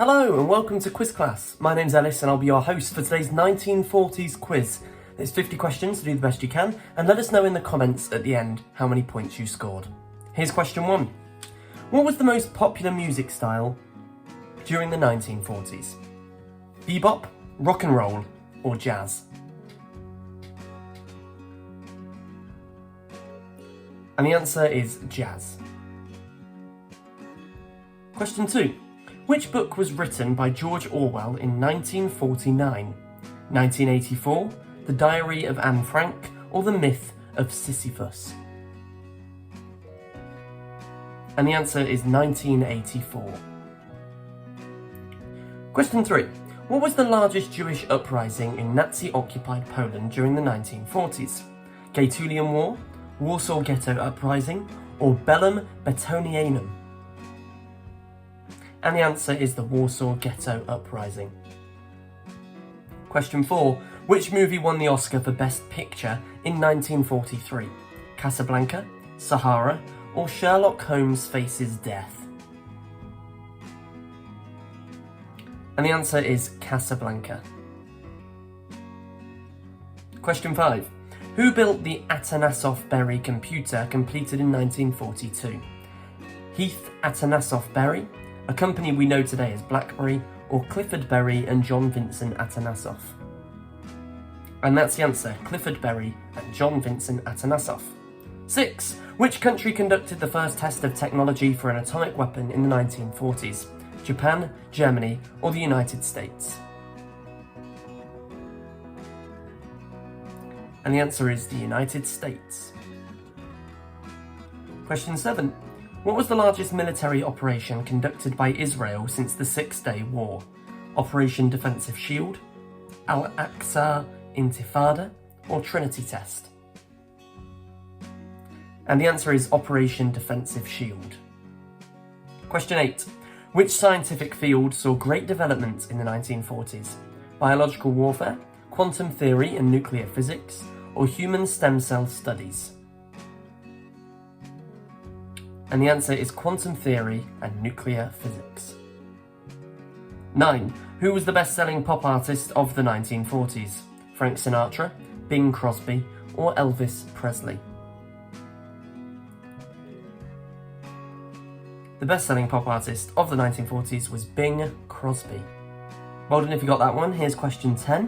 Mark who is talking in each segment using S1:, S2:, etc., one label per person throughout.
S1: Hello and welcome to Quiz Class. My name's Ellis and I'll be your host for today's 1940s quiz. There's 50 questions, so do the best you can and let us know in the comments at the end how many points you scored. Here's question 1. What was the most popular music style during the 1940s? Bebop, rock and roll or jazz? And the answer is jazz. Question 2. Which book was written by George Orwell in 1949? 1984, The Diary of Anne Frank, or The Myth of Sisyphus? And the answer is 1984. Question 3. What was the largest Jewish uprising in Nazi-occupied Poland during the 1940s? Gaetulian War, Warsaw Ghetto Uprising, or Bellum Bettonianum? And the answer is the Warsaw Ghetto Uprising. Question 4. Which movie won the Oscar for Best Picture in 1943? Casablanca, Sahara, or Sherlock Holmes Faces Death? And the answer is Casablanca. Question 5. Who built the Atanasoff-Berry computer completed in 1942? Heath Atanasoff-Berry, a company we know today as BlackBerry, or Clifford Berry and John Vincent Atanasoff? And that's the answer, Clifford Berry and John Vincent Atanasoff. 6. Which country conducted the first test of technology for an atomic weapon in the 1940s? Japan, Germany, or the United States? And the answer is the United States. Question 7. What was the largest military operation conducted by Israel since the Six-Day War? Operation Defensive Shield, Al-Aqsa Intifada, or Trinity Test? And the answer is Operation Defensive Shield. Question 8. Which scientific field saw great development in the 1940s? Biological warfare, quantum theory and nuclear physics, or human stem cell studies? And the answer is quantum theory and nuclear physics. 9. Who was the best-selling pop artist of the 1940s? Frank Sinatra, Bing Crosby, or Elvis Presley? The best-selling pop artist of the 1940s was Bing Crosby. Well done if you got that one. Here's question 10.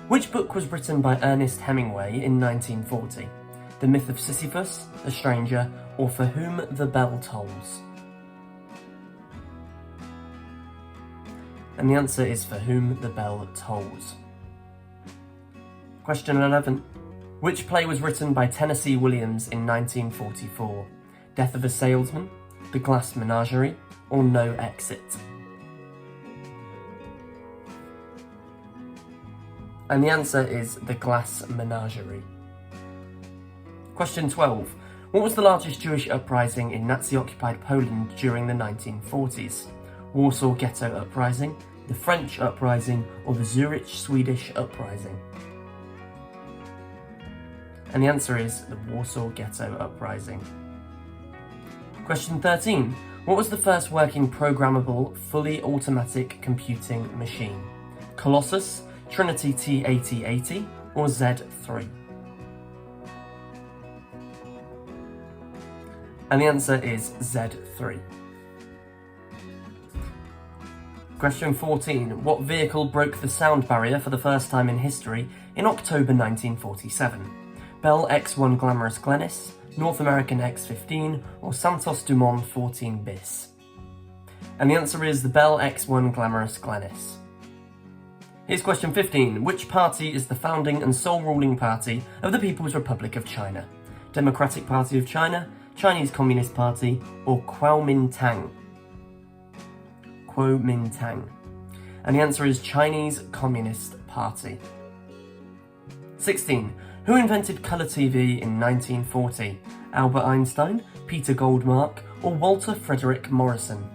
S1: Which book was written by Ernest Hemingway in 1940? The Myth of Sisyphus, The Stranger, or For Whom the Bell Tolls? And the answer is For Whom the Bell Tolls. Question 11. Which play was written by Tennessee Williams in 1944? Death of a Salesman, The Glass Menagerie, or No Exit? And the answer is The Glass Menagerie. Question 12. What was the largest Jewish uprising in Nazi-occupied Poland during the 1940s? Warsaw Ghetto Uprising, the French Uprising, or the Zurich Swedish Uprising? And the answer is the Warsaw Ghetto Uprising. Question 13. What was the first working programmable, fully automatic computing machine? Colossus, Trinity T8080, or Z3? And the answer is Z3. Question 14. What vehicle broke the sound barrier for the first time in history in October 1947? Bell X1 Glamorous Glennis, North American X15, or Santos Dumont 14 bis? And the answer is the Bell X1 Glamorous Glennis. Here's question 15. Which party is the founding and sole ruling party of the People's Republic of China? Democratic Party of China, Chinese Communist Party, or Kuomintang? Kuomintang. And the answer is Chinese Communist Party. 16. Who invented colour TV in 1940? Albert Einstein, Peter Goldmark, or Walter Frederick Morrison?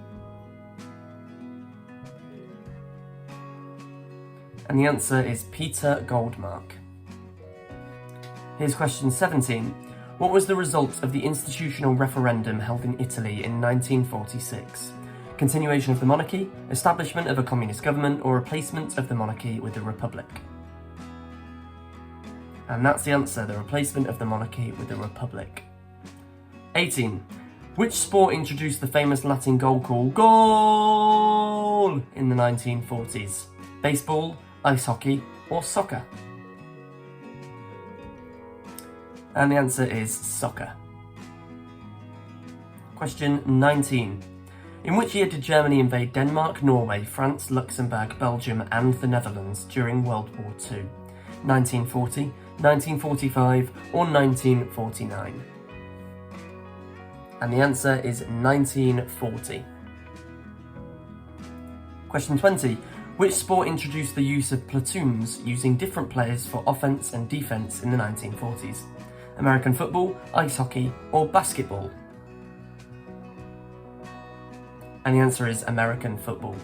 S1: And the answer is Peter Goldmark. Here's question 17. What was the result of the institutional referendum held in Italy in 1946? continuation of the monarchy, establishment of a communist government, or replacement of the monarchy with a republic? And that's the answer, the replacement of the monarchy with a republic. 18. Which sport introduced the famous Latin goal call, goal, in the 1940s? Baseball, ice hockey, or soccer? And the answer is soccer. Question 19. In which year did Germany invade Denmark, Norway, France, Luxembourg, Belgium, and the Netherlands during World War II? 1940, 1945, or 1949? And the answer is 1940. Question 20. Which sport introduced the use of platoons using different players for offence and defence in the 1940s? American football, ice hockey, or basketball? And the answer is American football.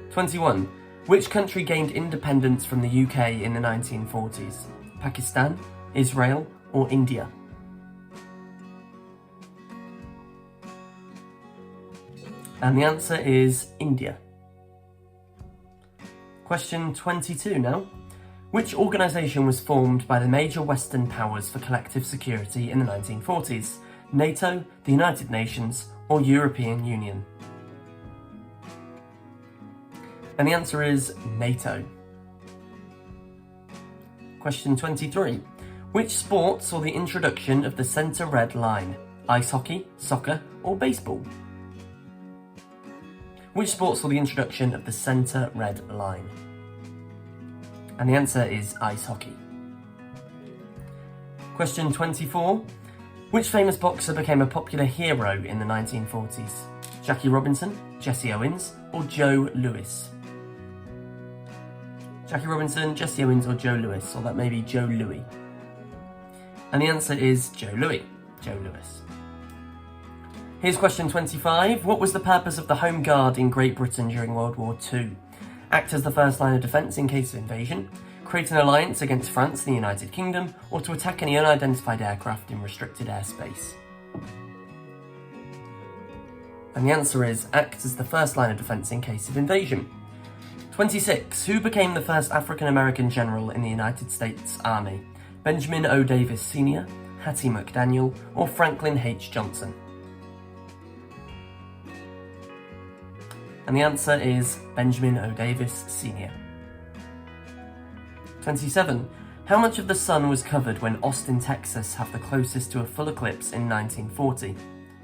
S1: 21. Which country gained independence from the UK in the 1940s? Pakistan, Israel, or India? And the answer is India. Question 22 now. Which organisation was formed by the major Western powers for collective security in the 1940s? NATO, the United Nations, or European Union? And the answer is NATO. Question 23. Which sport saw the introduction of the centre red line? Ice hockey, soccer, or baseball? Which sport saw the introduction of the centre red line? And the answer is ice hockey. Question 24. Which famous boxer became a popular hero in the 1940s? Jackie Robinson, Jesse Owens, or Joe Louis? Jackie Robinson, Jesse Owens, or Joe Louis, or that may be Joe Louis. And the answer is Joe Louis. Joe Louis. Here's question 25. What was the purpose of the Home Guard in Great Britain during World War II? Act as the first line of defence in case of invasion, create an alliance against France and the United Kingdom, or to attack any unidentified aircraft in restricted airspace? And the answer is act as the first line of defence in case of invasion. 26. Who became the first African-American general in the United States Army? Benjamin O. Davis Sr., Hattie McDaniel, or Franklin H. Johnson? And the answer is Benjamin O. Davis Sr. 27. How much of the sun was covered when Austin, Texas had the closest to a full eclipse in 1940?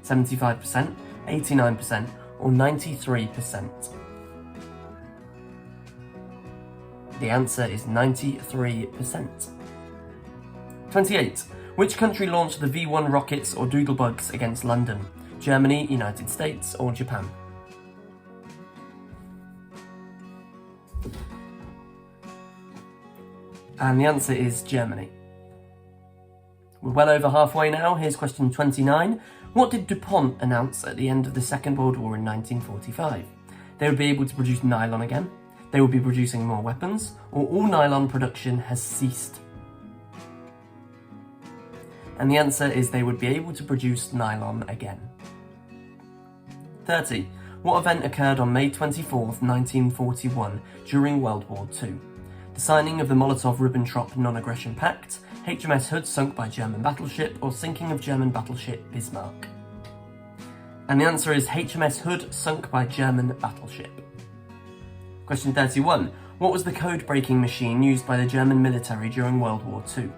S1: 75%, 89%, or 93%? The answer is 93%. 28. Which country launched the V-1 rockets or doodlebugs against London? Germany, United States, or Japan? And the answer is Germany. We're well over halfway now. Here's question 29. What did DuPont announce at the end of the Second World War in 1945? They would be able to produce nylon again, they would be producing more weapons, or all nylon production has ceased? And the answer is they would be able to produce nylon again. 30. What event occurred on May 24th, 1941 during World War II? The signing of the Molotov-Ribbentrop Non-Aggression Pact, HMS Hood sunk by German battleship, or sinking of German battleship Bismarck? And the answer is HMS Hood sunk by German battleship. Question 31. What was the code-breaking machine used by the German military during World War II?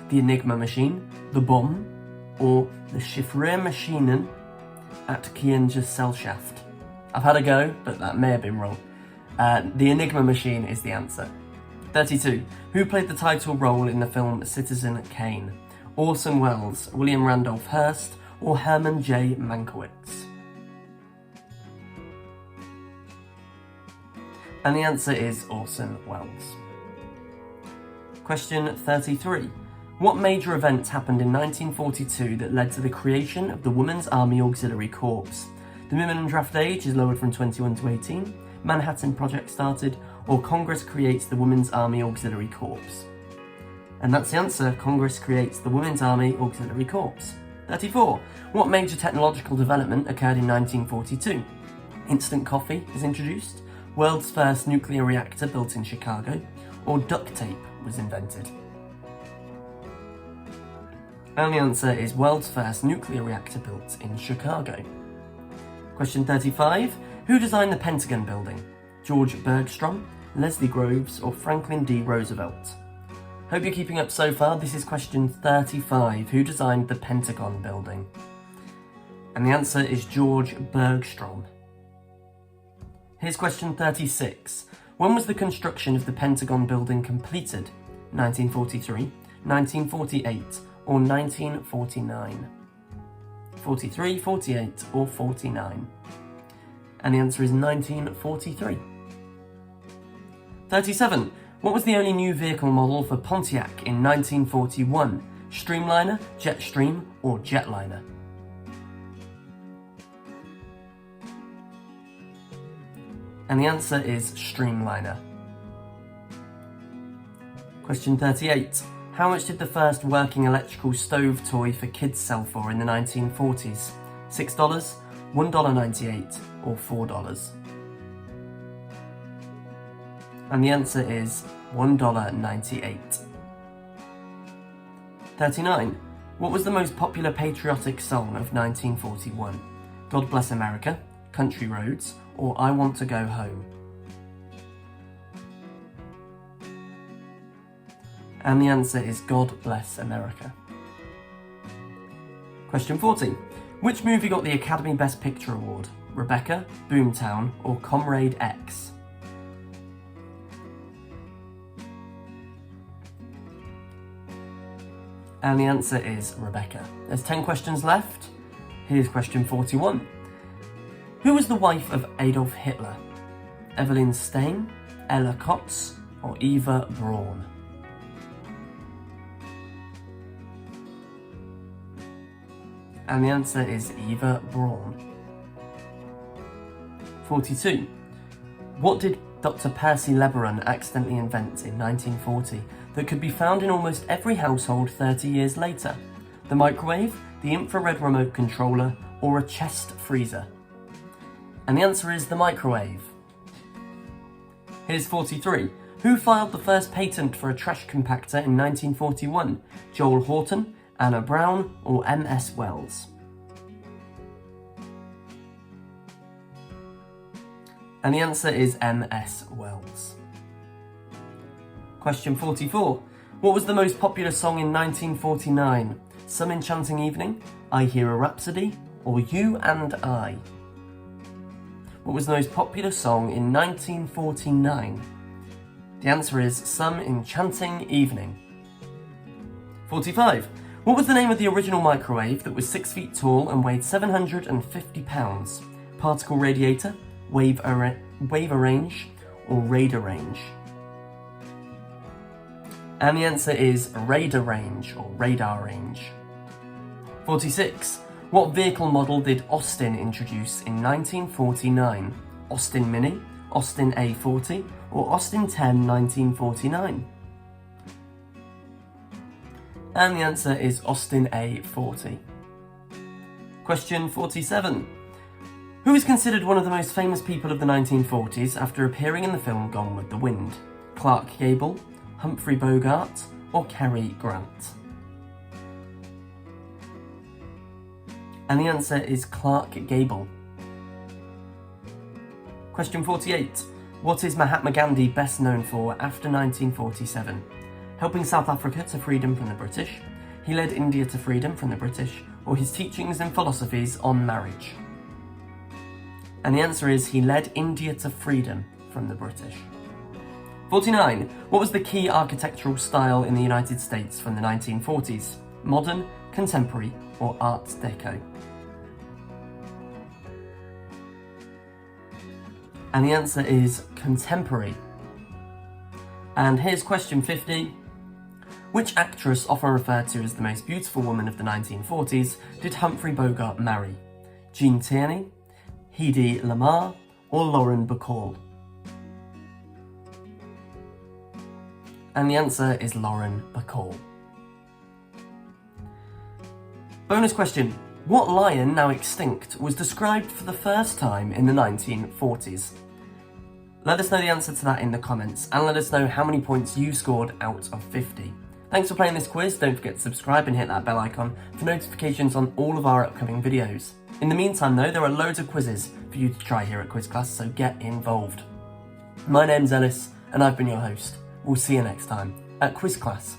S1: The Enigma machine, the bomb, or the Chiffriermaschinen at Gesellschaft? I've had a go, but that may have been wrong. The Enigma machine is the answer. 32. Who played the title role in the film Citizen Kane? Orson Welles, William Randolph Hearst, or Herman J. Mankiewicz? And the answer is Orson Welles. Question 33. What major events happened in 1942 that led to the creation of the Women's Army Auxiliary Corps? The minimum draft age is lowered from 21 to 18, Manhattan Project started, or Congress creates the Women's Army Auxiliary Corps? And that's the answer, Congress creates the Women's Army Auxiliary Corps. 34. What major technological development occurred in 1942? Instant coffee is introduced, world's first nuclear reactor built in Chicago, or duct tape was invented? And the answer is world's first nuclear reactor built in Chicago. Question 35. Who designed the Pentagon building? George Bergstrom, Leslie Groves, or Franklin D. Roosevelt? Hope you're keeping up so far. This is question 35. Who designed the Pentagon building? And the answer is George Bergstrom. Here's question 36. When was the construction of the Pentagon building completed? 1943, 1948, or 1949? 43, 48, or 49? And the answer is 1943. 37. What was the only new vehicle model for Pontiac in 1941? Streamliner, Jetstream, or Jetliner? And the answer is Streamliner. Question 38. How much did the first working electrical stove toy for kids sell for in the 1940s? $6, $1.98, or $4? And the answer is $1.98. 39. What was the most popular patriotic song of 1941? God Bless America, Country Roads, or I Want to Go Home? And the answer is God Bless America. Question 40. Which movie got the Academy Best Picture Award? Rebecca, Boomtown, or Comrade X? And the answer is Rebecca. There's 10 questions left. Here's question 41. Who was the wife of Adolf Hitler? Evelyn Stein, Ella Kotz, or Eva Braun? And the answer is Eva Braun. 42. What did Dr. Percy Lebaron accidentally invent in 1940 that could be found in almost every household 30 years later? The microwave, the infrared remote controller, or a chest freezer? And the answer is the microwave. Here's 43. Who filed the first patent for a trash compactor in 1941? Joel Horton, Anna Brown, or M.S. Wells? And the answer is M.S. Wells. Question 44. What was the most popular song in 1949? Some Enchanting Evening, I Hear a Rhapsody, or You and I? What was the most popular song in 1949? The answer is Some Enchanting Evening. 45. What was the name of the original microwave that was 6 feet tall and weighed 750 pounds? Particle radiator, wave arrange, or radar range? And the answer is radar range, or radar range. 46. What vehicle model did Austin introduce in 1949? Austin Mini, Austin A40, or Austin 10 1949? And the answer is Austin A40. Question 47. Who is considered one of the most famous people of the 1940s after appearing in the film Gone with the Wind? Clark Gable, Humphrey Bogart, or Cary Grant? And the answer is Clark Gable. Question 48. What is Mahatma Gandhi best known for after 1947? Helping South Africa to freedom from the British, he led India to freedom from the British, or his teachings and philosophies on marriage? And the answer is he led India to freedom from the British. 49. What was the key architectural style in the United States from the 1940s? Modern, contemporary, or Art Deco? And the answer is contemporary. And here's question 50. Which actress, often referred to as the most beautiful woman of the 1940s, did Humphrey Bogart marry? Jean Tierney, Hedy Lamarr, or Lauren Bacall? And the answer is Lauren Bacall. Bonus question. What lion, now extinct, was described for the first time in the 1940s? Let us know the answer to that in the comments, and let us know how many points you scored out of 50. Thanks for playing this quiz. Don't forget to subscribe and hit that bell icon for notifications on all of our upcoming videos. In the meantime though, there are loads of quizzes for you to try here at Quiz Class, so get involved. My name's Ellis, and I've been your host. We'll see you next time at Quiz Class.